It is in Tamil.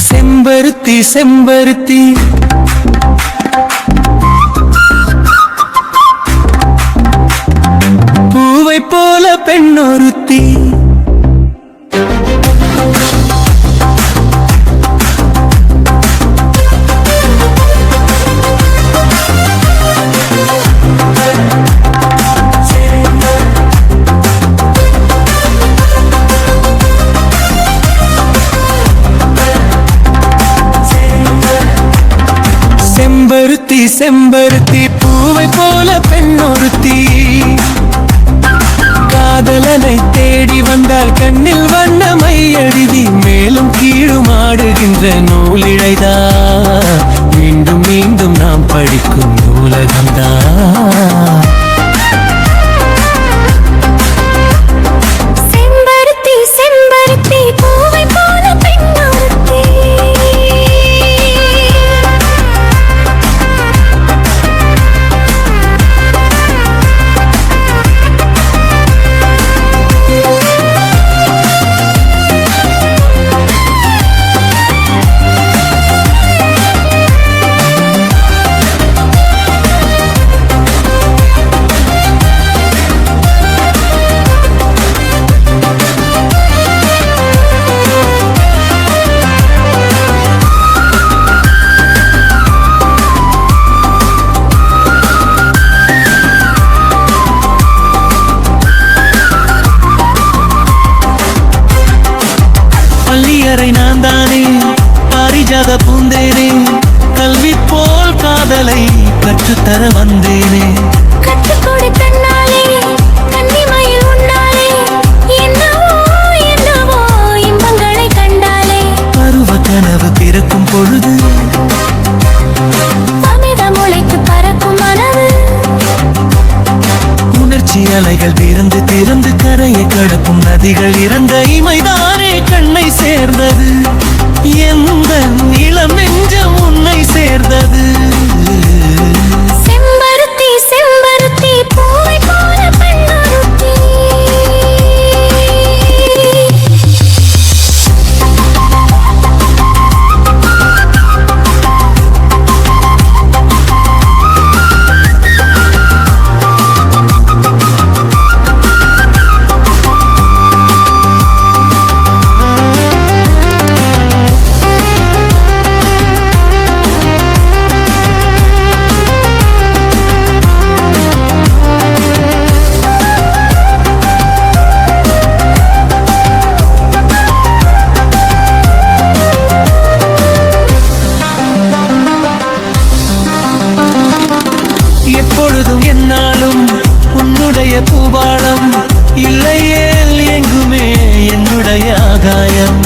செம்பருத்தி செம்பருத்தி பூவை போல பெண்ணொருத்தி செம்பருத்தி செம்பருத்தி பூவை போல பெண்ணொருத்தி காதலனை தேடி வந்தால் கண்ணில் வண்ணமை எழுதி மேலும் கீழும் ஆடுகின்ற நூலிழைதான் மீண்டும் மீண்டும் நாம் படிக்கும் நூலகம்தான். நான் தானே பாரிஜாத பூந்தேனே கல்வி போல் காதலை கற்றுத்தர வந்தேனே. கற்றுக்கொடு கண்ணாலே கன்னிமயில் உன்னாலே என்னவோ என்னவோ இன்பங்களை கண்டாலே பருவ கனவு பிறக்கும் பொழுது அமித முளைத்து பறக்கும் மனது உணர்ச்சி அலைகள் திறந்து திறந்து கரையை கடக்கும் நதிகள் இறந்த இமைதானே கண்ணை சேர்ந்தது எந்த இளம் நெஞ்சம் உன்னை சேர்ந்தது. செம்பருத்தி செம்பருத்தி பூவை போல பெண்ணொருத்தி எப்பொழுதும் என்னாலும் உன்னுடைய பூபாளம் இல்லையேல் எங்குமே என்னுடைய ஆகாயம்.